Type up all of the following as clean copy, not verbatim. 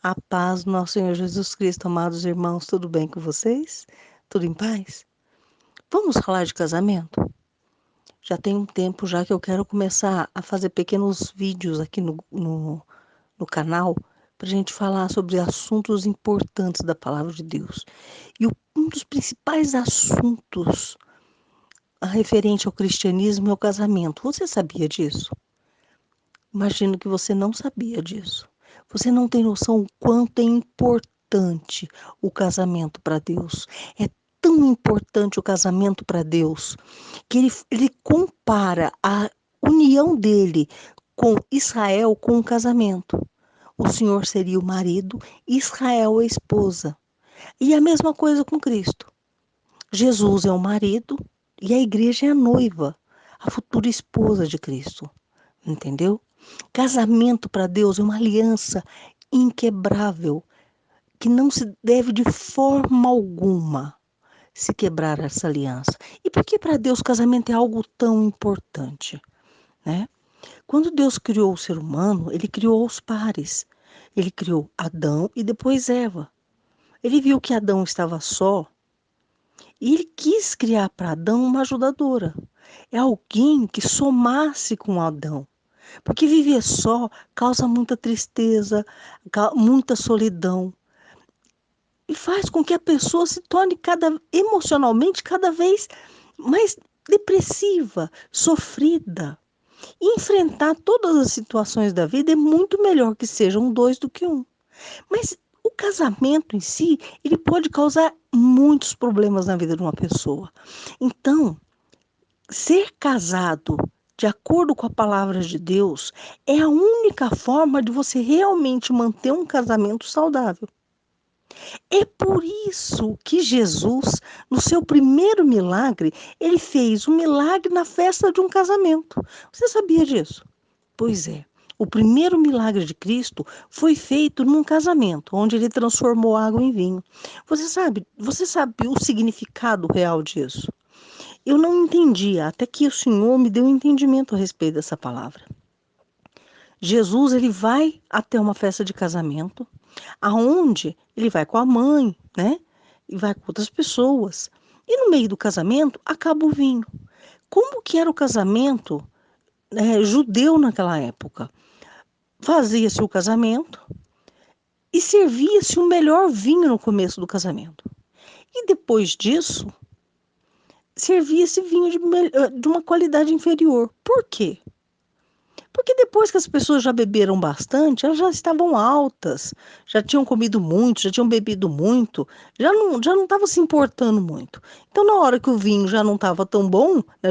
A paz do nosso Senhor Jesus Cristo, amados irmãos, tudo bem com vocês? Tudo em paz? Vamos falar de casamento? Já tem um tempo já que eu quero começar a fazer pequenos vídeos aqui no canal para a gente falar sobre assuntos importantes da palavra de Deus. E um dos principais assuntos referente ao cristianismo é o casamento. Você sabia disso? Imagino que você não sabia disso. Você não tem noção o quanto é importante o casamento para Deus. É tão importante o casamento para Deus que ele compara a união dele com Israel com o casamento. O Senhor seria o marido, Israel a esposa. E a mesma coisa com Cristo. Jesus é o marido e a igreja é a noiva, a futura esposa de Cristo. Entendeu? Casamento para Deus é uma aliança inquebrável, que não se deve de forma alguma se quebrar essa aliança. E por que para Deus casamento é algo tão importante, né? Quando Deus criou o ser humano, ele criou os pares. Ele criou Adão e depois Eva. Ele viu que Adão estava só e ele quis criar para Adão uma ajudadora. É alguém que somasse com Adão. Porque viver só causa muita tristeza, muita solidão e faz com que a pessoa se torne emocionalmente cada vez mais depressiva, sofrida. E enfrentar todas as situações da vida é muito melhor que sejam dois do que um. Mas o casamento em si, ele pode causar muitos problemas na vida de uma pessoa. Então, ser casado de acordo com a palavra de Deus é a única forma de você realmente manter um casamento saudável. É por isso que Jesus, no seu primeiro milagre, ele fez um milagre na festa de um casamento. Você sabia disso? Pois é. O primeiro milagre de Cristo foi feito num casamento, onde ele transformou água em vinho. Você sabe o significado real disso? Eu não entendia, até que o Senhor me deu um entendimento a respeito dessa palavra. Jesus, ele vai até uma festa de casamento, aonde ele vai com a mãe, né? E vai com outras pessoas. E no meio do casamento, acaba o vinho. Como que era o casamento judeu naquela época? Fazia-se o casamento e servia-se o melhor vinho no começo do casamento. E depois disso, servia-se vinho de uma qualidade inferior. Por quê? Porque depois que as pessoas já beberam bastante, elas já estavam altas, já tinham comido muito, já tinham bebido muito, já não estavam se importando muito. Então, na hora que o vinho já não estava tão bom, né,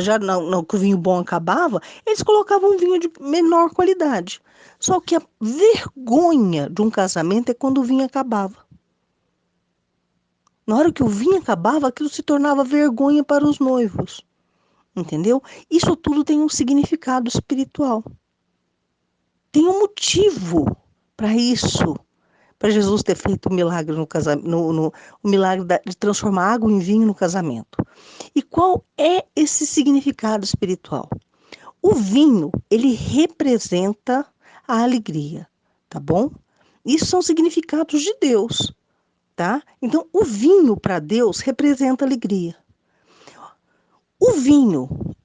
que o vinho bom acabava, eles colocavam um vinho de menor qualidade. Só que a vergonha de um casamento é quando o vinho acabava. Na hora que o vinho acabava, aquilo se tornava vergonha para os noivos. Entendeu? Isso tudo tem um significado espiritual. Tem um motivo para isso, para Jesus ter feito o milagre no casamento, o milagre de transformar água em vinho no casamento. E qual é esse significado espiritual? O vinho, ele representa a alegria, tá bom? Isso são significados de Deus, tá? Então, o vinho para Deus representa alegria. O vinho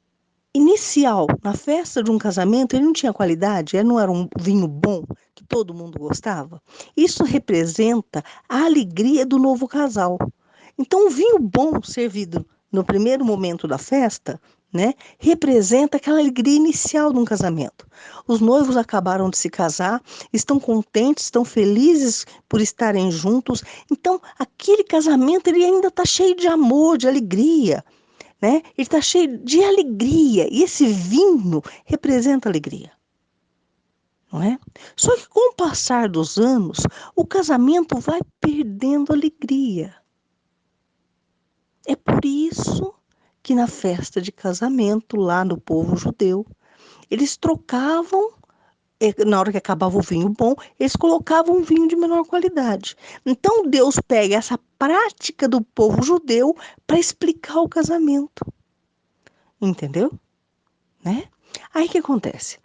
inicial, na festa de um casamento, ele não tinha qualidade, ele não era um vinho bom que todo mundo gostava. Isso representa a alegria do novo casal. Então, o vinho bom servido no primeiro momento da festa, né, representa aquela alegria inicial de um casamento. Os noivos acabaram de se casar, estão contentes, estão felizes por estarem juntos. Então, aquele casamento ele ainda está cheio de amor, de alegria, né? Ele está cheio de alegria e esse vinho representa alegria, não é? Só que com o passar dos anos, o casamento vai perdendo alegria. É por isso que na festa de casamento, lá no povo judeu, eles trocavam, na hora que acabava o vinho bom, eles colocavam um vinho de menor qualidade. Então Deus pega essa prática do povo judeu para explicar o casamento, entendeu? Né? Aí o que acontece?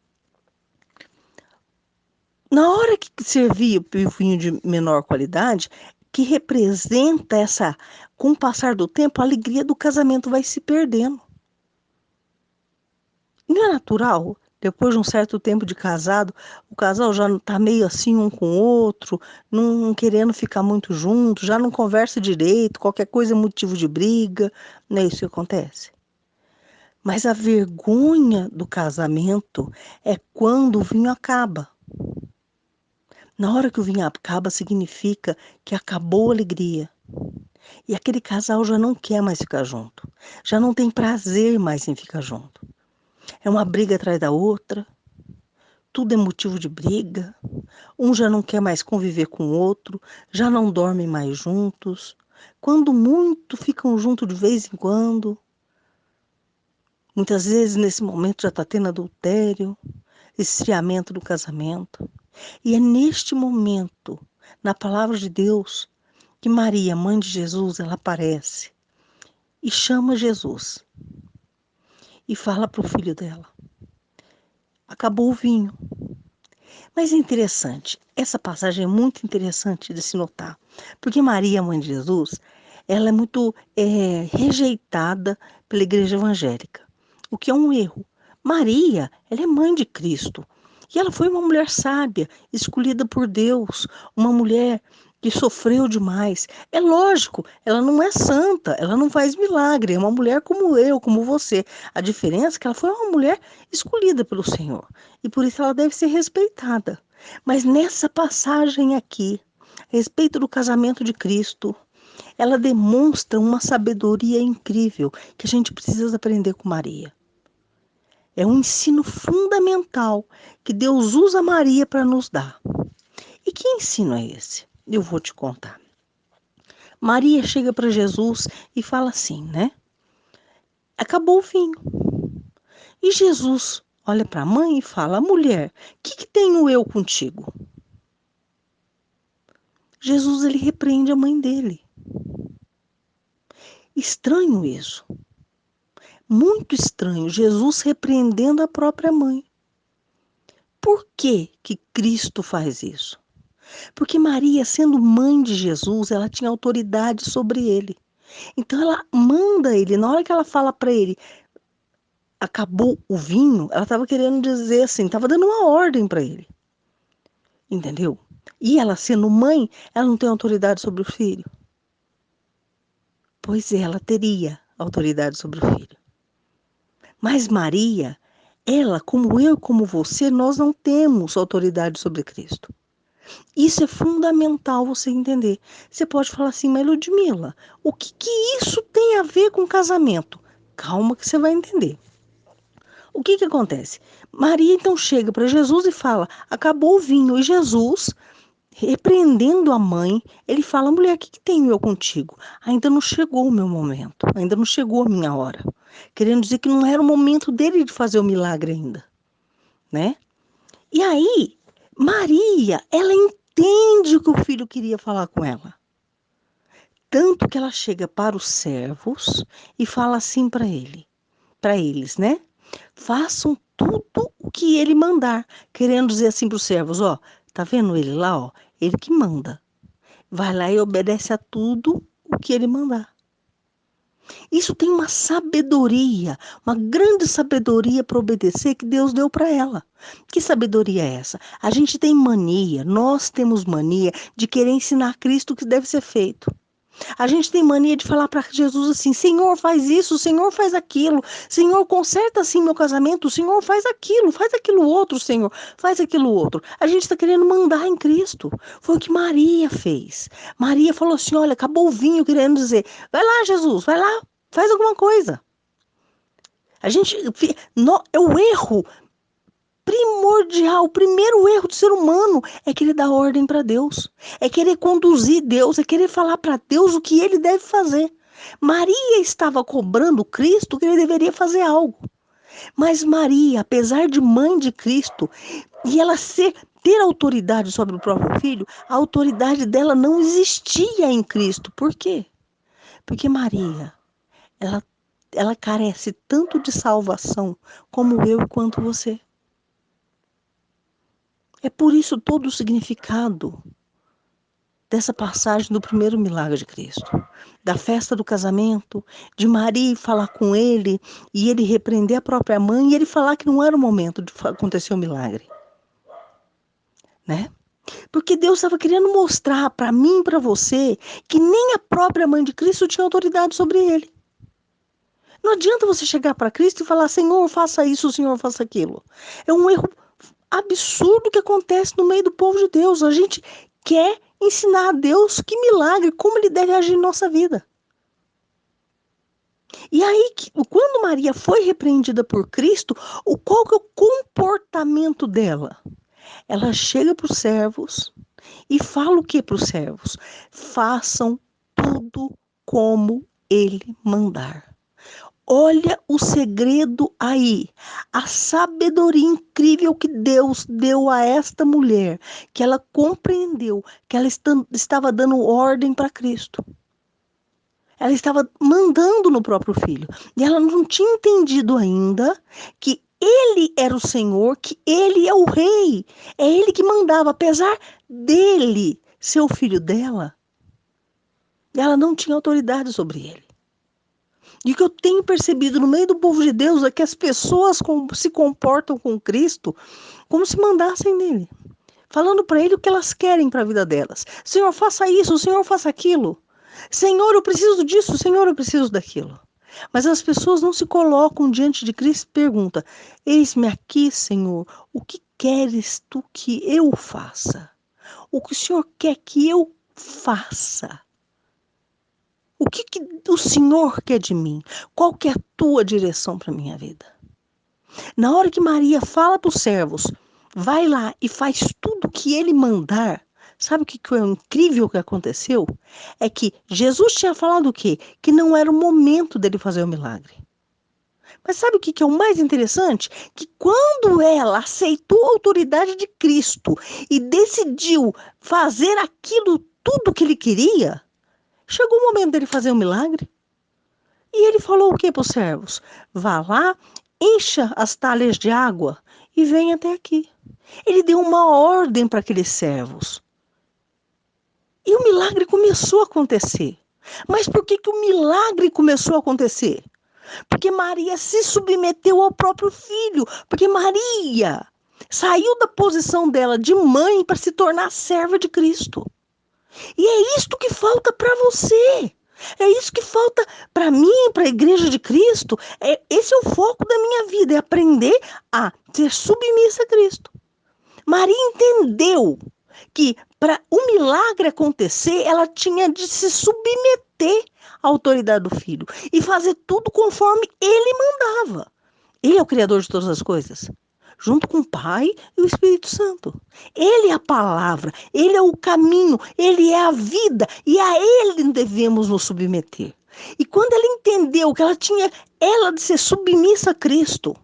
Na hora que servia o vinho de menor qualidade, que representa essa, com o passar do tempo, a alegria do casamento vai se perdendo. Não é natural? Depois de um certo tempo de casado, o casal já está meio assim um com o outro, não querendo ficar muito junto, já não conversa direito, qualquer coisa é motivo de briga, não é isso que acontece? Mas a vergonha do casamento é quando o vinho acaba. Na hora que o vinho acaba, significa que acabou a alegria. E aquele casal já não quer mais ficar junto. Já não tem prazer mais em ficar junto. É uma briga atrás da outra, tudo é motivo de briga. Um já não quer mais conviver com o outro, já não dormem mais juntos. Quando muito, ficam juntos de vez em quando. Muitas vezes, nesse momento, já está tendo adultério, esfriamento do casamento. E é neste momento, na palavra de Deus, que Maria, mãe de Jesus, ela aparece e chama Jesus e fala para o filho dela: acabou o vinho. Mas é interessante, essa passagem é muito interessante de se notar, porque Maria, mãe de Jesus, ela é muito rejeitada pela igreja evangélica, o que é um erro. Maria, ela é mãe de Cristo, e ela foi uma mulher sábia, escolhida por Deus, uma mulher que sofreu demais. É lógico, ela não é santa, ela não faz milagre, é uma mulher como eu, como você. A diferença é que ela foi uma mulher escolhida pelo Senhor, e por isso ela deve ser respeitada. Mas nessa passagem aqui, a respeito do casamento de Cristo, ela demonstra uma sabedoria incrível que a gente precisa aprender com Maria. É um ensino fundamental que Deus usa Maria para nos dar. E que ensino é esse? Eu vou te contar. Maria chega para Jesus e fala assim, né? Acabou o vinho. E Jesus olha para a mãe e fala: mulher, o que tenho eu contigo? Jesus, ele repreende a mãe dele. Estranho isso. Muito estranho. Jesus repreendendo a própria mãe. Por que que Cristo faz isso? Porque Maria, sendo mãe de Jesus, ela tinha autoridade sobre ele. Então ela manda ele, na hora que ela fala para ele, acabou o vinho, ela estava querendo dizer assim, estava dando uma ordem para ele. Entendeu? E ela sendo mãe, ela não tem autoridade sobre o filho? Pois é, ela teria autoridade sobre o filho. Mas Maria, ela, como eu e como você, nós não temos autoridade sobre Cristo. Isso é fundamental você entender. Você pode falar assim, mas Ludmila, o que isso tem a ver com casamento? Calma que você vai entender. O que acontece? Maria então chega para Jesus e fala, acabou o vinho. E Jesus, repreendendo a mãe, ele fala, mulher, o que tenho eu contigo? Ainda não chegou o meu momento, ainda não chegou a minha hora. Querendo dizer que não era o momento dele de fazer o milagre ainda, né? E aí, Maria, ela entende o que o filho queria falar com ela. Tanto que ela chega para os servos e fala assim para eles, né? Façam tudo o que ele mandar, querendo dizer assim para os servos, ó, tá vendo ele lá, ó? Ele que manda. Vai lá e obedece a tudo o que ele mandar. Isso tem uma sabedoria, uma grande sabedoria para obedecer que Deus deu para ela. Que sabedoria é essa? A gente tem mania, nós temos mania de querer ensinar Cristo o que deve ser feito. A gente tem mania de falar para Jesus assim: Senhor, faz isso, Senhor, faz aquilo, Senhor, conserta assim meu casamento, Senhor, faz aquilo outro, Senhor, faz aquilo outro. A gente está querendo mandar em Cristo. Foi o que Maria fez. Maria falou assim: olha, acabou o vinho, querendo dizer: vai lá, Jesus, vai lá, faz alguma coisa. A gente, é o erro primordial, o primeiro erro do ser humano é querer dar ordem para Deus, é querer conduzir Deus, é querer falar para Deus o que ele deve fazer. Maria estava cobrando Cristo que ele deveria fazer algo. Mas Maria, apesar de mãe de Cristo, e ela ter autoridade sobre o próprio filho, a autoridade dela não existia em Cristo. Por quê? Porque Maria, ela, ela carece tanto de salvação como eu quanto você. É por isso todo o significado dessa passagem do primeiro milagre de Cristo, da festa do casamento, de Maria falar com ele e ele repreender a própria mãe e ele falar que não era o momento de acontecer o milagre, né? Porque Deus estava querendo mostrar para mim e para você que nem a própria mãe de Cristo tinha autoridade sobre ele. Não adianta você chegar para Cristo e falar, Senhor, faça isso, Senhor, faça aquilo. É um erro absurdo que acontece no meio do povo de Deus. A gente quer ensinar a Deus que milagre, como ele deve agir em nossa vida. E aí, quando Maria foi repreendida por Cristo, qual que é o comportamento dela? Ela chega para os servos e fala o que para os servos? Façam tudo como ele mandar. Olha o segredo aí, a sabedoria incrível que Deus deu a esta mulher, que ela compreendeu que ela estava dando ordem para Cristo. Ela estava mandando no próprio filho. E ela não tinha entendido ainda que ele era o Senhor, que ele é o rei. É ele que mandava, apesar dele ser o filho dela. Ela não tinha autoridade sobre ele. E o que eu tenho percebido no meio do povo de Deus é que as pessoas se comportam com Cristo como se mandassem nele, falando para ele o que elas querem para a vida delas. Senhor, faça isso, Senhor, faça aquilo. Senhor, eu preciso disso, Senhor, eu preciso daquilo. Mas as pessoas não se colocam diante de Cristo e perguntam: eis-me aqui, Senhor, o que queres tu que eu faça? O que o Senhor quer que eu faça? O que o Senhor quer de mim? Qual que é a tua direção para a minha vida? Na hora que Maria fala para os servos, vai lá e faz tudo o que ele mandar, sabe o que é incrível que aconteceu? É que Jesus tinha falado o quê? Que não era o momento dele fazer o milagre. Mas sabe o que é o mais interessante? Que quando ela aceitou a autoridade de Cristo e decidiu fazer aquilo tudo que ele queria, chegou o momento dele fazer o milagre. E ele falou o que para os servos? Vá lá, encha as talhas de água e venha até aqui. Ele deu uma ordem para aqueles servos. E o milagre começou a acontecer. Mas por que o milagre começou a acontecer? Porque Maria se submeteu ao próprio filho. Porque Maria saiu da posição dela de mãe para se tornar serva de Cristo. E é isto que falta para você. É isso que falta para mim, para a Igreja de Cristo. Esse é o foco da minha vida, é aprender a ser submissa a Cristo. Maria entendeu que para o milagre acontecer, ela tinha de se submeter à autoridade do Filho e fazer tudo conforme ele mandava. Ele é o Criador de todas as coisas, junto com o Pai e o Espírito Santo. Ele é a palavra, ele é o caminho, ele é a vida e a ele devemos nos submeter. E quando ela entendeu que ela tinha de ser submissa a Cristo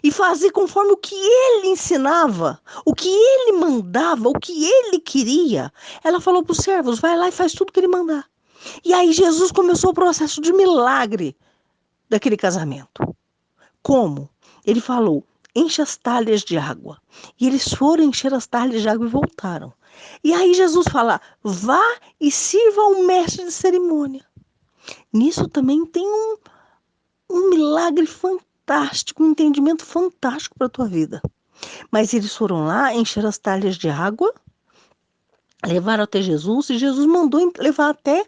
e fazer conforme o que ele ensinava, o que ele mandava, o que ele queria, ela falou para os servos, vai lá e faz tudo que ele mandar. E aí Jesus começou o processo de milagre daquele casamento. Como? Ele falou, enche as talhas de água. E eles foram encher as talhas de água e voltaram. E aí Jesus fala, vá e sirva ao mestre de cerimônia. Nisso também tem um milagre fantástico, um entendimento fantástico para a tua vida. Mas eles foram lá, encher as talhas de água, levaram até Jesus e Jesus mandou levar até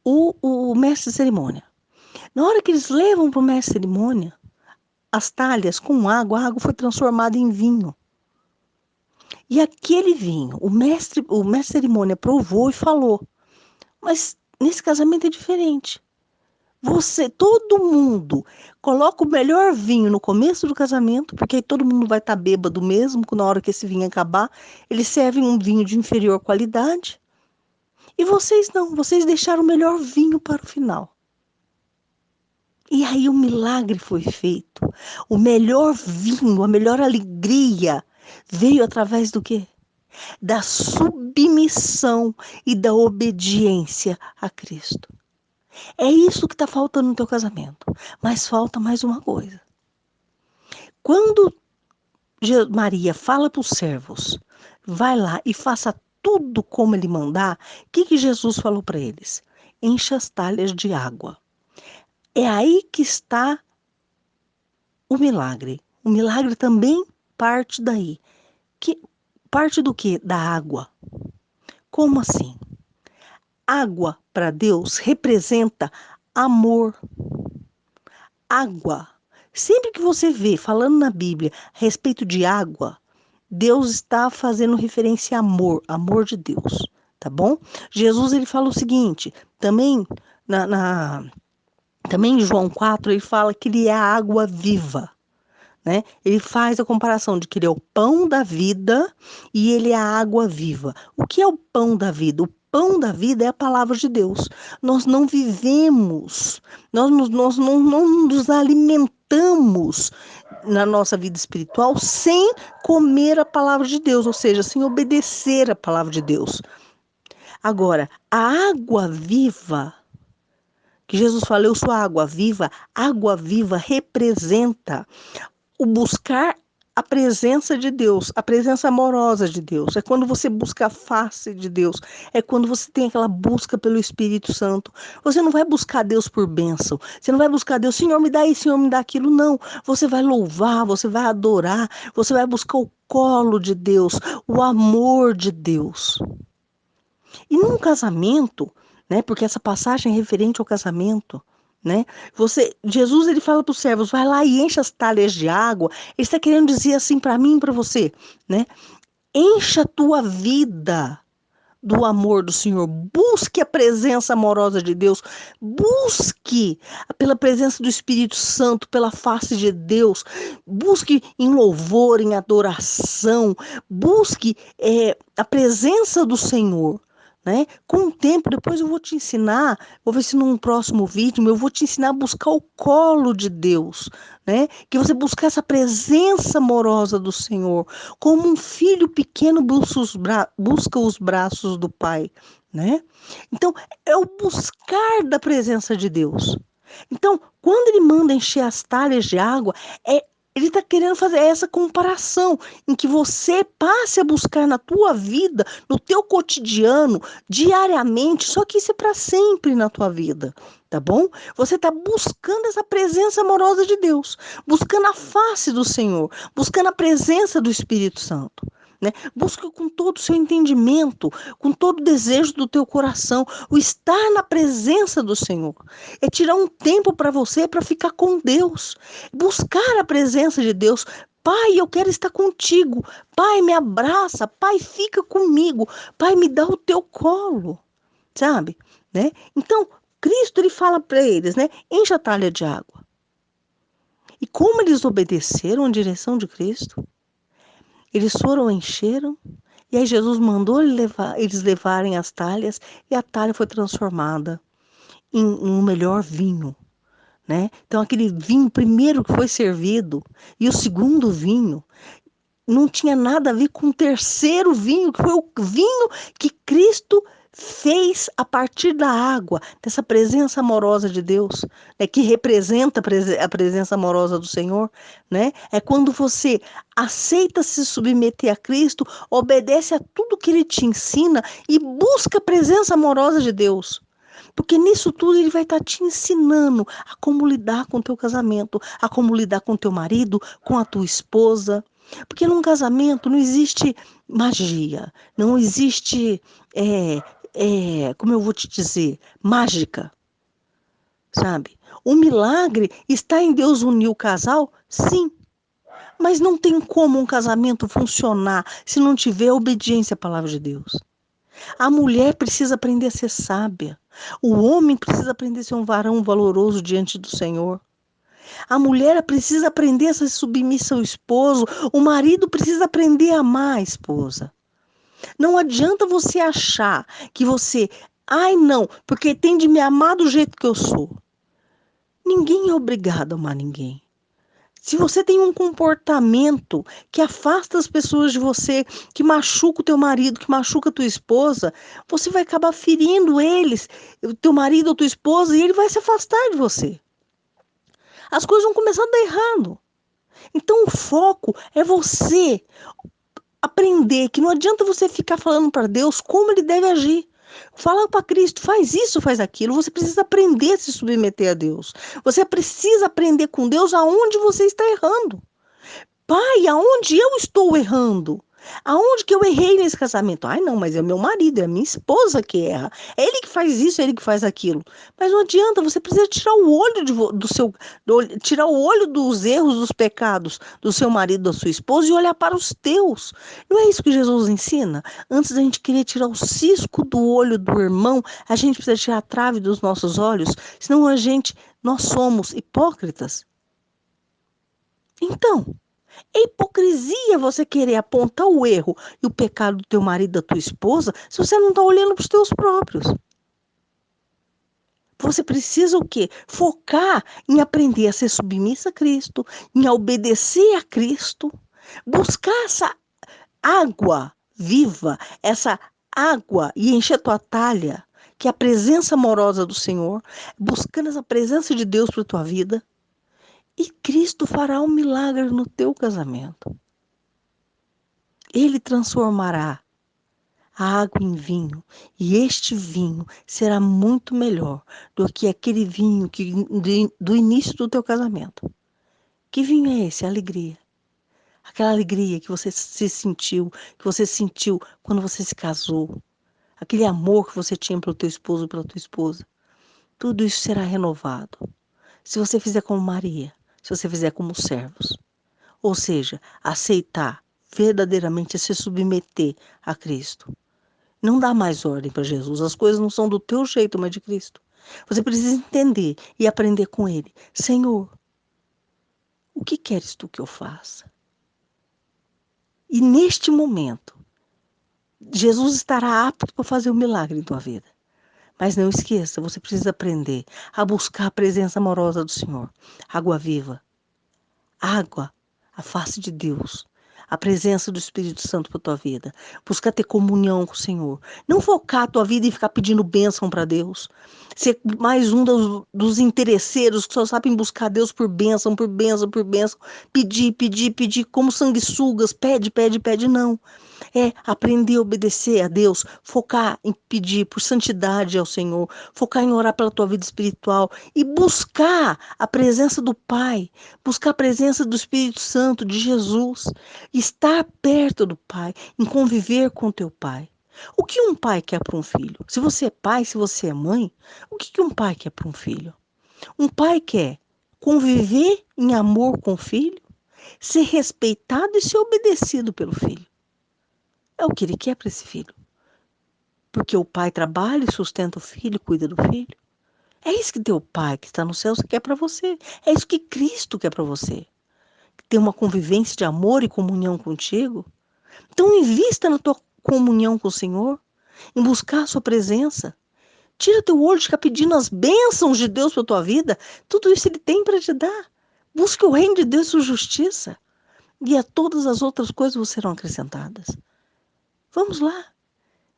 o mestre de cerimônia. Na hora que eles levam para o mestre de cerimônia, as talhas com água, a água foi transformada em vinho. E aquele vinho, o mestre de cerimônia provou e falou, mas nesse casamento é diferente. Todo mundo, coloca o melhor vinho no começo do casamento, porque aí todo mundo vai estar bêbado mesmo, na hora que esse vinho acabar, eles servem um vinho de inferior qualidade. E vocês não, vocês deixaram o melhor vinho para o final. E aí o milagre foi feito. O melhor vinho, a melhor alegria veio através do quê? Da submissão e da obediência a Cristo. É isso que está faltando no teu casamento. Mas falta mais uma coisa. Quando Maria fala para os servos, vai lá e faça tudo como ele mandar. O que Jesus falou para eles? Encha as talhas de água. É aí que está o milagre. O milagre também parte daí. Que parte do quê? Da água. Como assim? Água para Deus representa amor. Água. Sempre que você vê falando na Bíblia a respeito de água, Deus está fazendo referência a amor, amor de Deus, tá bom? Jesus ele fala o seguinte, também também em João 4 ele fala que ele é a água viva, né? Ele faz a comparação de que ele é o pão da vida e ele é a água viva. O que é o pão da vida? O pão da vida é a palavra de Deus. Nós não vivemos, nós não nos alimentamos na nossa vida espiritual sem comer a palavra de Deus, ou seja, sem obedecer a palavra de Deus. Agora, a água viva, que Jesus falou, eu sou a água viva representa o buscar a presença de Deus, a presença amorosa de Deus. É quando você busca a face de Deus. É quando você tem aquela busca pelo Espírito Santo. Você não vai buscar Deus por bênção. Você não vai buscar Deus, Senhor, me dá isso, Senhor, me dá aquilo. Não. Você vai louvar, você vai adorar, você vai buscar o colo de Deus, o amor de Deus. E num casamento, né? Porque essa passagem é referente ao casamento, né? Jesus ele fala para os servos, vai lá e enche as talhas de água. Ele está querendo dizer assim para mim e para você, né? Encha a tua vida do amor do Senhor. Busque a presença amorosa de Deus. Busque pela presença do Espírito Santo, pela face de Deus. Busque em louvor, em adoração. Busque a presença do Senhor. Né? Com o tempo, depois eu vou te ensinar, vou ver se num próximo vídeo eu vou te ensinar a buscar o colo de Deus, né? Que você buscar essa presença amorosa do Senhor, como um filho pequeno busca os braços do Pai, né? Então, é o buscar da presença de Deus. Então, quando ele manda encher as talhas de água, ele está querendo fazer essa comparação em que você passe a buscar na tua vida, no teu cotidiano, diariamente, só que isso é para sempre na tua vida, tá bom? Você está buscando essa presença amorosa de Deus, buscando a face do Senhor, buscando a presença do Espírito Santo. Né? Busca com todo o seu entendimento, com todo o desejo do teu coração, o estar na presença do Senhor. É tirar um tempo para você, para ficar com Deus. Buscar a presença de Deus. Pai, eu quero estar contigo. Pai, me abraça. Pai, fica comigo. Pai, me dá o teu colo. Sabe? Né? Então, Cristo ele fala para eles, né? Enche a talha de água. E como eles obedeceram a direção de Cristo, eles foram, encheram, e aí Jesus mandou eles levarem as talhas, e a talha foi transformada em um melhor vinho. Né? Então, aquele vinho primeiro que foi servido, e o segundo vinho, não tinha nada a ver com o terceiro vinho, que foi o vinho que Cristo fez a partir da água, dessa presença amorosa de Deus, né, que representa a presença amorosa do Senhor, né? É quando você aceita se submeter a Cristo, obedece a tudo que Ele te ensina e busca a presença amorosa de Deus. Porque nisso tudo ele vai estar te ensinando a como lidar com o teu casamento, a como lidar com o teu marido, com a tua esposa. Porque num casamento não existe magia, não existe, como eu vou te dizer, mágica, sabe? O milagre está em Deus unir o casal, sim. Mas não tem como um casamento funcionar se não tiver obediência à palavra de Deus. A mulher precisa aprender a ser sábia. O homem precisa aprender a ser um varão valoroso diante do Senhor. A mulher precisa aprender a ser submissa ao esposo. O marido precisa aprender a amar a esposa. Não adianta você achar que ai não, porque tem de me amar do jeito que eu sou. Ninguém é obrigado a amar ninguém. Se você tem um comportamento que afasta as pessoas de você, que machuca o teu marido, que machuca a tua esposa, você vai acabar ferindo eles, o teu marido ou tua esposa, e ele vai se afastar de você. As coisas vão começar a dar errado. Então o foco é você aprender que não adianta você ficar falando para Deus como ele deve agir. Fala para Cristo, faz isso, faz aquilo. Você precisa aprender a se submeter a Deus. Você precisa aprender com Deus aonde você está errando. Pai, aonde eu estou errando? Aonde que eu errei nesse casamento? Ai, não, mas é meu marido, é a minha esposa que erra. É ele que faz isso, é ele que faz aquilo. Mas não adianta, você precisa tirar o olho do seu, tirar o olho dos erros, dos pecados do seu marido, da sua esposa e olhar para os teus. Não é isso que Jesus ensina? Antes da gente querer tirar o cisco do olho do irmão, a gente precisa tirar a trave dos nossos olhos, senão nós somos hipócritas. Então, é hipocrisia você querer apontar o erro e o pecado do teu marido, da tua esposa, se você não está olhando para os teus próprios. Você precisa o quê? Focar em aprender a ser submissa a Cristo, em obedecer a Cristo, buscar essa água viva, essa água e encher tua talha, que é a presença amorosa do Senhor, buscando essa presença de Deus para tua vida, e Cristo fará um milagre no teu casamento. Ele transformará a água em vinho, e este vinho será muito melhor do que aquele vinho do início do teu casamento. Que vinho é esse? Alegria. Aquela alegria que você sentiu quando você se casou. Aquele amor que você tinha pelo teu esposo ou pela tua esposa. Tudo isso será renovado. Se você fizer como Maria, se você fizer como os servos. Ou seja, aceitar verdadeiramente se submeter a Cristo. Não dá mais ordem para Jesus. As coisas não são do teu jeito, mas de Cristo. Você precisa entender e aprender com Ele. Senhor, o que queres tu que eu faça? E neste momento, Jesus estará apto para fazer um milagre em tua vida. Mas não esqueça, você precisa aprender a buscar a presença amorosa do Senhor. Água viva. Água, a face de Deus. A presença do Espírito Santo para a tua vida. Buscar ter comunhão com o Senhor. Não focar a tua vida e ficar pedindo bênção para Deus. Ser mais um dos interesseiros que só sabem buscar Deus por bênção, por bênção, por bênção. Pedir, pedir, pedir, como sanguessugas. Pede, pede, pede, não. É aprender a obedecer a Deus, focar em pedir por santidade ao Senhor, focar em orar pela tua vida espiritual e buscar a presença do Pai, buscar a presença do Espírito Santo, de Jesus, estar perto do Pai, em conviver com teu Pai. O que um pai quer para um filho? Se você é pai, se você é mãe, o que um pai quer para um filho? Um pai quer conviver em amor com o filho, ser respeitado e ser obedecido pelo filho. É o que ele quer para esse filho. Porque o pai trabalha e sustenta o filho, cuida do filho. É isso que teu pai que está no céu quer para você. É isso que Cristo quer para você. Ter uma convivência de amor e comunhão contigo. Então invista na tua comunhão com o Senhor, em buscar a sua presença. Tira teu olho de ficar pedindo as bênçãos de Deus para tua vida. Tudo isso Ele tem para te dar. Busque o reino de Deus e sua justiça. E a todas as outras coisas vos serão acrescentadas. Vamos lá.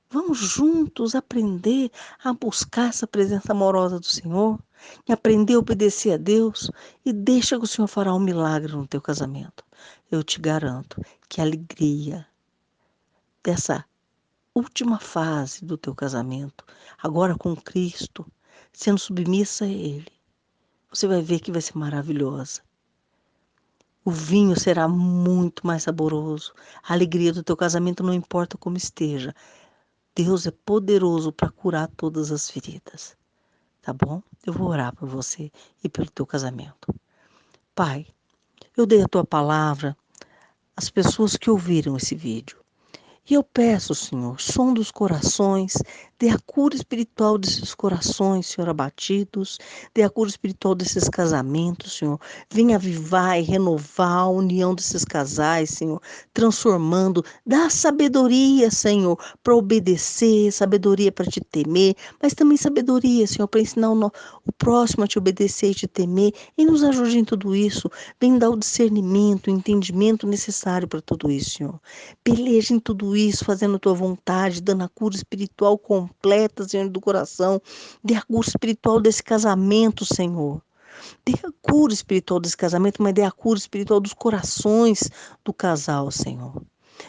Vamos juntos aprender a buscar essa presença amorosa do Senhor, e aprender a obedecer a Deus, e deixa que o Senhor fará um milagre no teu casamento. Eu te garanto que a alegria dessa última fase do teu casamento, agora com Cristo, sendo submissa a Ele, você vai ver que vai ser maravilhosa. O vinho será muito mais saboroso. A alegria do teu casamento não importa como esteja. Deus é poderoso para curar todas as feridas, tá bom? Eu vou orar por você e pelo teu casamento. Pai, eu dei a tua palavra às pessoas que ouviram esse vídeo. E eu peço, Senhor, som dos corações, dê a cura espiritual desses corações, Senhor, abatidos, dê a cura espiritual desses casamentos, Senhor. Venha avivar e renovar a união desses casais, Senhor, transformando, dá sabedoria, Senhor, para obedecer, sabedoria para te temer, mas também sabedoria, Senhor, para ensinar o próximo a te obedecer e te temer, e nos ajude em tudo isso. Vem dar o discernimento, o entendimento necessário para tudo isso, Senhor. Peleja em tudo isso, fazendo a tua vontade, dando a cura espiritual completa, Senhor, do coração. Dê a cura espiritual desse casamento, Senhor. Dê a cura espiritual desse casamento, mas dê a cura espiritual dos corações do casal, Senhor.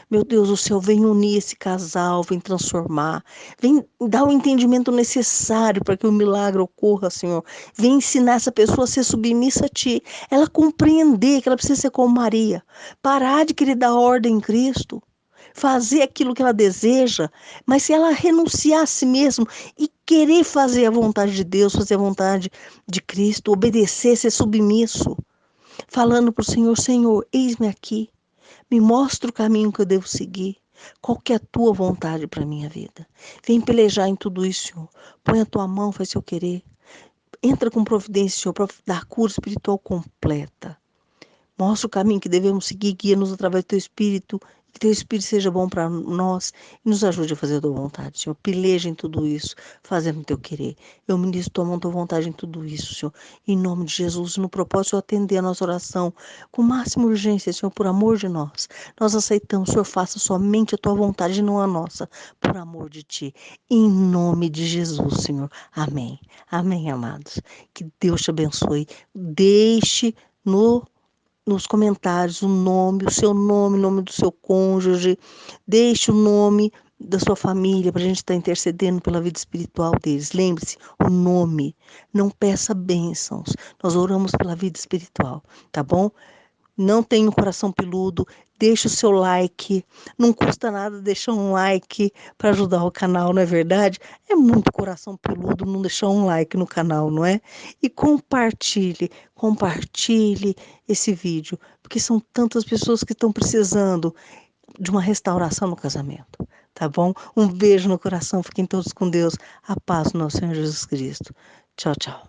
Meu Deus, o Senhor vem unir esse casal, vem transformar, vem dar o entendimento necessário para que o milagre ocorra, Senhor. Vem ensinar essa pessoa a ser submissa a Ti, ela compreender que ela precisa ser como Maria, parar de querer dar ordem em Cristo, fazer aquilo que ela deseja, mas se ela renunciar a si mesmo e querer fazer a vontade de Deus, fazer a vontade de Cristo, obedecer, ser submisso, falando para o Senhor, Senhor, eis-me aqui. Me mostra o caminho que eu devo seguir. Qual que é a tua vontade para a minha vida? Vem pelejar em tudo isso, Senhor. Põe a tua mão, faz seu querer. Entra com providência, Senhor, para dar cura espiritual completa. Mostra o caminho que devemos seguir, guia-nos através do teu Espírito, que teu Espírito seja bom para nós e nos ajude a fazer a tua vontade, Senhor. Peleja em tudo isso, fazendo o teu querer. Eu ministro tua mão, tua vontade em tudo isso, Senhor. Em nome de Jesus, no propósito de atender a nossa oração com máxima urgência, Senhor, por amor de nós. Nós aceitamos, Senhor, faça somente a tua vontade e não a nossa, por amor de ti. Em nome de Jesus, Senhor. Amém. Amém, amados. Que Deus te abençoe. Deixe nos comentários o nome, o seu nome, o nome do seu cônjuge, deixe o nome da sua família para a gente estar intercedendo pela vida espiritual deles. Lembre-se, o nome, não peça bênçãos, nós oramos pela vida espiritual, tá bom? Não tenha o coração peludo, deixa o seu like, não custa nada deixar um like para ajudar o canal, não é verdade? É muito coração peludo não deixar um like no canal, não é? E compartilhe esse vídeo, porque são tantas pessoas que estão precisando de uma restauração no casamento, tá bom? Um beijo no coração, fiquem todos com Deus, a paz do nosso Senhor Jesus Cristo. Tchau, tchau.